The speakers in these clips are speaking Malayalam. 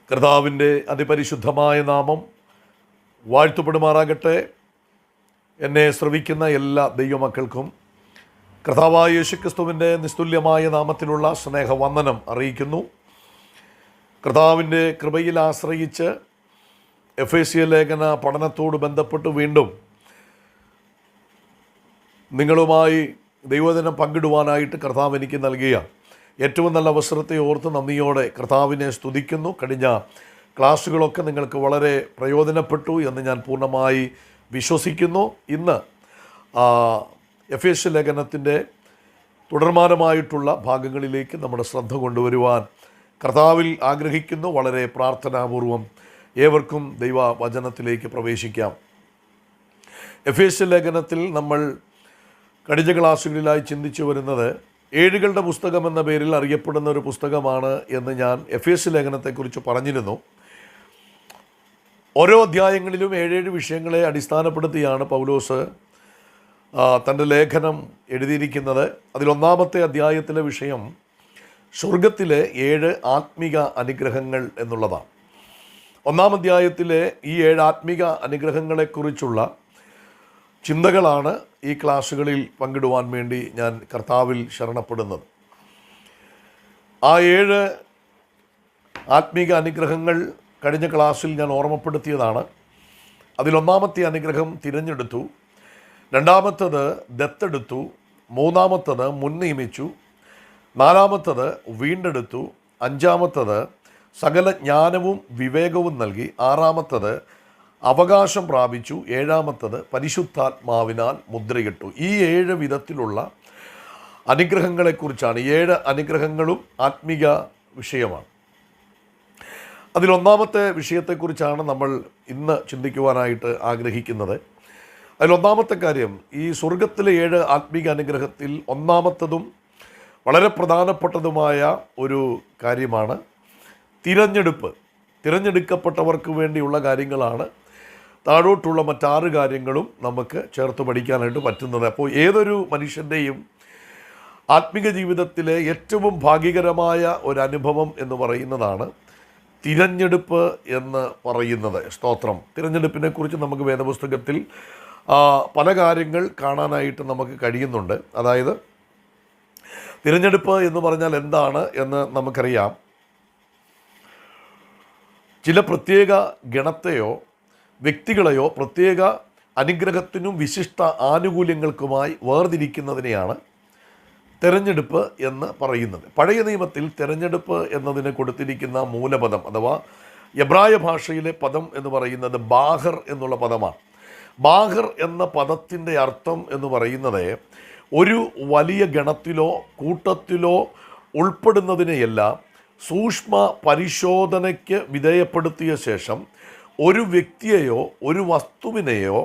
കർത്താവിൻ്റെ അതിപരിശുദ്ധമായ നാമം വാഴ്ത്തപ്പെടുമാറാകട്ടെ. എന്നെ ശ്രവിക്കുന്ന എല്ലാ ദൈവമക്കൾക്കും കർത്താവായ യേശുക്രിസ്തുവിൻ്റെ നിസ്തുല്യമായ നാമത്തിലുള്ള സ്നേഹവന്ദനം അറിയിക്കുന്നു. കർത്താവിൻ്റെ കൃപയിൽ ആശ്രയിച്ച് എഫേസ്യ ലേഖന പഠനത്തോട് ബന്ധപ്പെട്ട് വീണ്ടും നിങ്ങളുമായി ദൈവവചനം പങ്കിടുവാനായിട്ട് കർത്താവ് എനിക്ക് നൽകിയ ഏറ്റവും നല്ല അവസരത്തെ ഓർത്ത് നന്ദിയോടെ കർത്താവിനെ സ്തുതിക്കുന്നു. കഴിഞ്ഞ ക്ലാസ്സുകളൊക്കെ നിങ്ങൾക്ക് വളരെ പ്രയോജനപ്പെട്ടു എന്ന് ഞാൻ പൂർണ്ണമായി വിശ്വസിക്കുന്നു. ഇന്ന് എഫേസ്യ ലേഖനത്തിൻ്റെ തുടർമാനമായിട്ടുള്ള ഭാഗങ്ങളിലേക്ക് നമ്മുടെ ശ്രദ്ധ കൊണ്ടുവരുവാൻ കർത്താവിൽ ആഗ്രഹിക്കുന്നു. വളരെ പ്രാർത്ഥനാപൂർവം ഏവർക്കും ദൈവവചനത്തിലേക്ക് പ്രവേശിക്കാം. എഫേസ്യ ലേഖനത്തിൽ നമ്മൾ കഴിഞ്ഞ ക്ലാസ്സുകളിലായി ചിന്തിച്ചു വരുന്നത് ഏഴുകളുടെ പുസ്തകം എന്ന പേരിൽ അറിയപ്പെടുന്ന ഒരു പുസ്തകമാണ് എന്ന് ഞാൻ എഫേസ്യ ലേഖനത്തെക്കുറിച്ച് പറഞ്ഞിരുന്നു. ഓരോ അധ്യായങ്ങളിലും ഏഴേഴ് വിഷയങ്ങളെ അടിസ്ഥാനപ്പെടുത്തിയാണ് പൗലോസ് തൻ്റെ ലേഖനം എഴുതിയിരിക്കുന്നത്. അതിലൊന്നാമത്തെ അധ്യായത്തിലെ വിഷയം സ്വർഗത്തിലെ 7 ആത്മിക അനുഗ്രഹങ്ങൾ എന്നുള്ളതാണ്. ഒന്നാം അധ്യായത്തിലെ ഈ 7 ആത്മിക അനുഗ്രഹങ്ങളെക്കുറിച്ചുള്ള ചിന്തകളാണ് ഈ ക്ലാസ്സുകളിൽ പങ്കിടുവാൻ വേണ്ടി ഞാൻ കർത്താവിൽ ശരണപ്പെടുന്നത്. ആ 7 ആത്മീക അനുഗ്രഹങ്ങൾ കഴിഞ്ഞ ക്ലാസ്സിൽ ഞാൻ ഓർമ്മപ്പെടുത്തിയതാണ്. അതിലൊന്നാമത്തെ അനുഗ്രഹം തിരഞ്ഞെടുത്തു, രണ്ടാമത്തത് ദത്തെടുത്തു, മൂന്നാമത്തത് മുൻനിയമിച്ചു, നാലാമത്തത് വീണ്ടെടുത്തു, അഞ്ചാമത്തത് സകല ജ്ഞാനവും വിവേകവും നൽകി, ആറാമത്തത് അവകാശം പ്രാപിച്ചു, ഏഴാമത്തത് പരിശുദ്ധാത്മാവിനാൽ മുദ്രയിട്ടു. ഈ 7 വിധത്തിലുള്ള അനുഗ്രഹങ്ങളെക്കുറിച്ചാണ്. 7 അനുഗ്രഹങ്ങളും ആത്മീക വിഷയമാണ്. അതിലൊന്നാമത്തെ വിഷയത്തെക്കുറിച്ചാണ് നമ്മൾ ഇന്ന് ചിന്തിക്കുവാനായിട്ട് ആഗ്രഹിക്കുന്നത്. അതിലൊന്നാമത്തെ കാര്യം, ഈ സ്വർഗത്തിലെ 7 ആത്മീക അനുഗ്രഹത്തിൽ ഒന്നാമത്തതും വളരെ പ്രധാനപ്പെട്ടതുമായ ഒരു കാര്യമാണ് തിരഞ്ഞെടുപ്പ്. തിരഞ്ഞെടുക്കപ്പെട്ടവർക്ക് വേണ്ടിയുള്ള കാര്യങ്ങളാണ് താഴോട്ടുള്ള മറ്റാറ് കാര്യങ്ങളും നമുക്ക് ചേർത്ത് പഠിക്കാനായിട്ട് പറ്റുന്നത്. അപ്പോൾ ഏതൊരു മനുഷ്യൻ്റെയും ആത്മീക ജീവിതത്തിലെ ഏറ്റവും ഭാഗ്യകരമായ ഒരനുഭവം എന്ന് പറയുന്നതാണ് തിരഞ്ഞെടുപ്പ് എന്ന് പറയുന്നത്. സ്തോത്രം. തിരഞ്ഞെടുപ്പിനെക്കുറിച്ച് നമുക്ക് വേദപുസ്തകത്തിൽ പല കാര്യങ്ങൾ കാണാനായിട്ട് നമുക്ക് കഴിയുന്നുണ്ട്. അതായത് തിരഞ്ഞെടുപ്പ് എന്ന് പറഞ്ഞാൽ എന്താണ് എന്ന് നമുക്കറിയാം. ചില പ്രത്യേക ഗണത്തെയോ വ്യക്തികളെയോ പ്രത്യേക അനുഗ്രഹത്തിനും വിശിഷ്ട ആനുകൂല്യങ്ങൾക്കുമായി വേർതിരിക്കുന്നതിനെയാണ് തിരഞ്ഞെടുപ്പ് എന്ന് പറയുന്നത്. പഴയ നിയമത്തിൽ തിരഞ്ഞെടുപ്പ് എന്നതിന് കൊടുത്തിരിക്കുന്ന മൂലപദം അഥവാ എബ്രായ ഭാഷയിലെ പദം എന്ന് പറയുന്നത് ബാഹർ എന്നുള്ള പദമാണ്. ബാഹർ എന്ന പദത്തിൻ്റെ അർത്ഥം എന്ന് പറയുന്നത് ഒരു വലിയ ഗണത്തിലോ കൂട്ടത്തിലോ ഉൾപ്പെടുന്നതിനെയെല്ലാം സൂക്ഷ്മ പരിശോധനയ്ക്ക് വിധേയപ്പെടുത്തിയ ശേഷം ഒരു വ്യക്തിയെയോ ഒരു വസ്തുവിനെയോ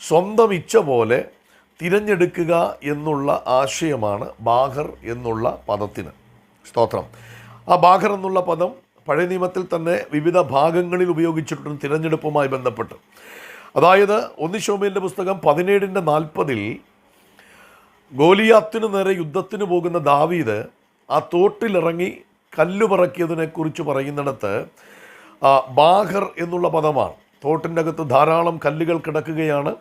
സ്വന്തം ഇച്ഛ പോലെ തിരഞ്ഞെടുക്കുക എന്നുള്ള ആശയമാണ് ബാഹർ എന്നുള്ള പദത്തിന്. സ്തോത്രം. ആ ബാഹർ എന്നുള്ള പദം പഴയ നിയമത്തിൽ തന്നെ വിവിധ ഭാഗങ്ങളിൽ ഉപയോഗിച്ചിട്ടുണ്ട് തിരഞ്ഞെടുപ്പുമായി ബന്ധപ്പെട്ട്. അതായത് 1 ശമൂവേലിൻ്റെ പുസ്തകം 17:40 ഗോലിയാത്തിന് നേരെ യുദ്ധത്തിന് പോകുന്ന ദാവീദ് ആ തോട്ടിലിറങ്ങി കല്ലുപറക്കിയതിനെക്കുറിച്ച് പറയുന്നിടത്ത് ബാഹർ എന്നുള്ള പദമാണ്. തോട്ടിൻ്റെ അകത്ത് ധാരാളം കല്ലുകൾ കിടക്കുകയാണ്.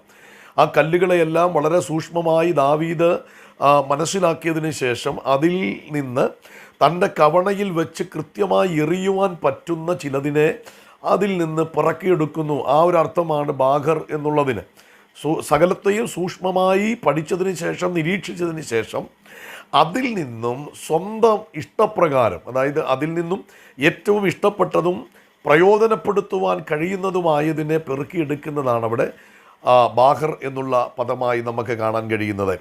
ആ കല്ലുകളെയെല്ലാം വളരെ സൂക്ഷ്മമായി ദാവീദ് മനസ്സിലാക്കിയതിന് ശേഷം അതിൽ നിന്ന് തൻ്റെ കവണയിൽ വെച്ച് കൃത്യമായി എറിയുവാൻ പറ്റുന്ന ചിലതിനെ അതിൽ നിന്ന് പിറക്കിയെടുക്കുന്നു. ആ ഒരു അർത്ഥമാണ് ബാഹർ എന്നുള്ളതിന്. സകലത്തെയും സൂക്ഷ്മമായി പഠിച്ചതിന് ശേഷം നിരീക്ഷിച്ചതിന് ശേഷം അതിൽ നിന്നും സ്വന്തം ഇഷ്ടപ്രകാരം, അതായത് അതിൽ നിന്നും ഏറ്റവും ഇഷ്ടപ്പെട്ടതും പ്രയോജനപ്പെടുത്തുവാൻ കഴിയുന്നതുമായതിനെ പെറുക്കിയെടുക്കുന്നതാണ് അവിടെ ബാഹർ എന്നുള്ള പദമായി നമുക്ക് കാണാൻ കഴിയുന്നത്.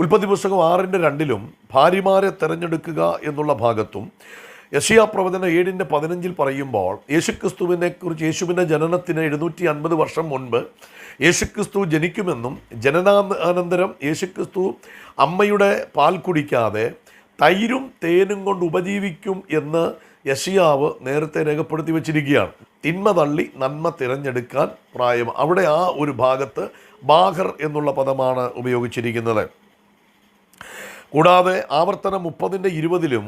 ഉൽപ്പത്തി പുസ്തകം 6:2 ഭാര്യമാരെ തിരഞ്ഞെടുക്കുക എന്നുള്ള ഭാഗത്തും യെശയ്യാ പ്രവചനം 7:15 പറയുമ്പോൾ യേശുക്രിസ്തുവിനെക്കുറിച്ച് യേശുവിൻ്റെ ജനനത്തിന് 750 വർഷം മുൻപ് യേശുക്രിസ്തു ജനിക്കുമെന്നും ജനനാനന്തരം യേശുക്രിസ്തു അമ്മയുടെ പാൽ കുടിക്കാതെ തൈരും തേനും കൊണ്ട് ഉപജീവിക്കും എന്ന് യെശയ്യാവ് നേരത്തെ രേഖപ്പെടുത്തി വച്ചിരിക്കുകയാണ്. തിന്മ തള്ളി നന്മ തിരഞ്ഞെടുക്കാൻ പ്രായം. അവിടെ ആ ഒരു ഭാഗത്ത് ബാഹർ എന്നുള്ള പദമാണ് ഉപയോഗിച്ചിരിക്കുന്നത്. കൂടാതെ ആവർത്തനം 30:20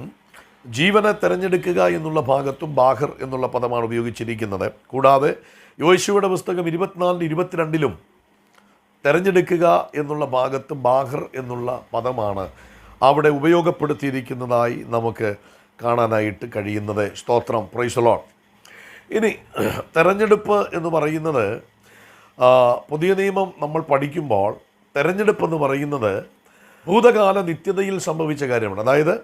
ജീവനെ തിരഞ്ഞെടുക്കുക എന്നുള്ള ഭാഗത്തും ബാഹർ എന്നുള്ള പദമാണ് ഉപയോഗിച്ചിരിക്കുന്നത്. കൂടാതെ യോശുവയുടെ പുസ്തകം 24-22 തിരഞ്ഞെടുക്കുക എന്നുള്ള ഭാഗത്ത് ബാഹർ എന്നുള്ള പദമാണ് അവിടെ ഉപയോഗപ്പെടുത്തിയിരിക്കുന്നതായി നമുക്ക് കാണാനായിട്ട് കഴിയുന്നത്. സ്തോത്രം, പ്രൈസ് ദി ലോർഡ്. ഇനി തെരഞ്ഞെടുപ്പ് എന്ന് പറയുന്നത് പുതിയ നിയമം നമ്മൾ പഠിക്കുമ്പോൾ തെരഞ്ഞെടുപ്പ് എന്ന് പറയുന്നത് ഭൂതകാല നിത്യതയിൽ സംഭവിച്ച കാര്യമാണ്. അതായത്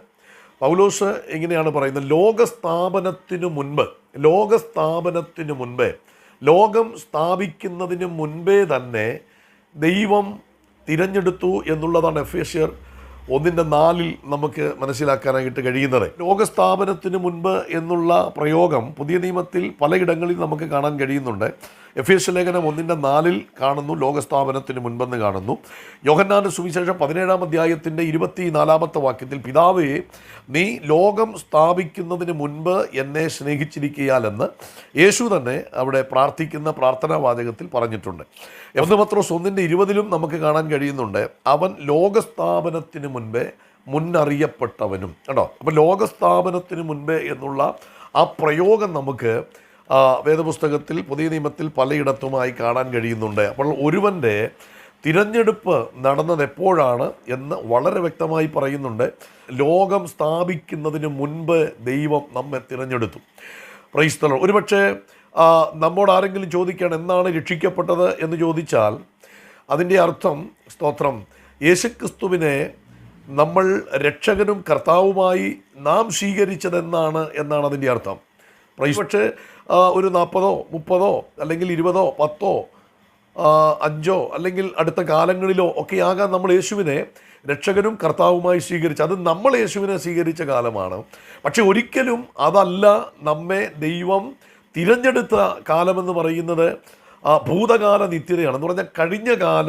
പൗലോസ് ഇങ്ങനെയാണ് പറയുന്നത്, ലോകസ്ഥാപനത്തിനു മുൻപേ ലോകം സ്ഥാപിക്കുന്നതിന് മുൻപേ തന്നെ ദൈവം തിരഞ്ഞെടുത്തു എന്നുള്ളതാണ് എഫേസ്യർ 1:4 നമുക്ക് മനസ്സിലാക്കാനായിട്ട് കഴിയുന്നത്. ലോകസ്ഥാപനത്തിന് മുൻപ് എന്നുള്ള പ്രയോഗം പുതിയ നിയമത്തിൽ പലയിടങ്ങളിൽ നമുക്ക് കാണാൻ കഴിയുന്നുണ്ട്. എഫേസ്യ ലേഖനം 1:4 കാണുന്നു, ലോകസ്ഥാപനത്തിന് മുൻപെന്ന് കാണുന്നു. യോഹന്നാന്റെ സുവിശേഷം 17-ാം അധ്യായത്തിൻ്റെ 24-ാമത്തെ വാക്യത്തിൽ, പിതാവേ നീ ലോകം സ്ഥാപിക്കുന്നതിന് മുൻപ് എന്നെ സ്നേഹിച്ചിരിക്കുകയാലെന്ന് യേശു തന്നെ അവിടെ പ്രാർത്ഥിക്കുന്ന പ്രാർത്ഥനാ വാചകത്തിൽ പറഞ്ഞിട്ടുണ്ട്. 1 പത്രോസ് 1:20 നമുക്ക് കാണാൻ കഴിയുന്നുണ്ട്, അവൻ ലോകസ്ഥാപനത്തിന് മുൻപേ മുന്നറിയപ്പെട്ടവനും. കേട്ടോ, അപ്പോൾ ലോകസ്ഥാപനത്തിന് മുൻപേ എന്നുള്ള ആ പ്രയോഗം നമുക്ക് വേദപുസ്തകത്തിൽ പുതിയ നിയമത്തിൽ പലയിടത്തുമായി കാണാൻ കഴിയുന്നുണ്ട്. അപ്പോൾ ഒരുവൻ്റെ തിരഞ്ഞെടുപ്പ് നടന്നത് എപ്പോഴാണ് എന്ന് വളരെ വ്യക്തമായി പറയുന്നുണ്ട്. ലോകം സ്ഥാപിക്കുന്നതിന് മുൻപ് ദൈവം നമ്മെ തിരഞ്ഞെടുത്തു. Praise the Lord. ഒരുപക്ഷെ നമ്മോട് ആരെങ്കിലും ചോദിക്കുകയാണ് എന്നാണ് രക്ഷിക്കപ്പെട്ടത് എന്ന് ചോദിച്ചാൽ അതിൻ്റെ അർത്ഥം, സ്തോത്രം, യേശുക്രിസ്തുവിനെ നമ്മൾ രക്ഷകനും കർത്താവുമായി നാം സ്വീകരിച്ചതെന്നാണ് അതിൻ്റെ അർത്ഥം. പക്ഷേ ഒരു 40, 30 അല്ലെങ്കിൽ 20, 10, 5 അല്ലെങ്കിൽ അടുത്ത കാലങ്ങളിലോ ഒക്കെ ആകാൻ നമ്മൾ യേശുവിനെ രക്ഷകനും കർത്താവുമായി സ്വീകരിച്ചു. അത് നമ്മൾ യേശുവിനെ സ്വീകരിച്ച കാലമാണ്. പക്ഷെ ഒരിക്കലും അതല്ല നമ്മെ ദൈവം തിരഞ്ഞെടുത്ത കാലമെന്ന് പറയുന്നത് ഭൂതകാല നിത്യതയാണ്. എന്ന് പറഞ്ഞാൽ കഴിഞ്ഞ കാല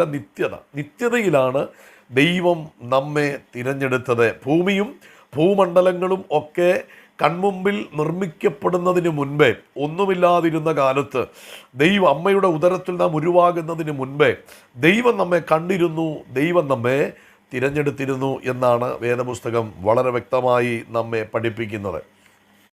നിത്യതയിലാണ് ദൈവം നമ്മെ തിരഞ്ഞെടുത്തത്. ഭൂമിയും ഭൂമണ്ഡലങ്ങളും ഒക്കെ കൺമുമ്പിൽ നിർമ്മിക്കപ്പെടുന്നതിന് മുൻപേ, ഒന്നുമില്ലാതിരുന്ന കാലത്ത്, ദൈവം അമ്മയുടെ ഉദരത്തിൽ നാം ഉരുവാകുന്നതിന് മുൻപേ ദൈവം നമ്മെ കണ്ടിരുന്നു, ദൈവം നമ്മെ തിരഞ്ഞെടുത്തിരുന്നു എന്നാണ് വേദപുസ്തകം വളരെ വ്യക്തമായി നമ്മെ പഠിപ്പിക്കുന്നത്.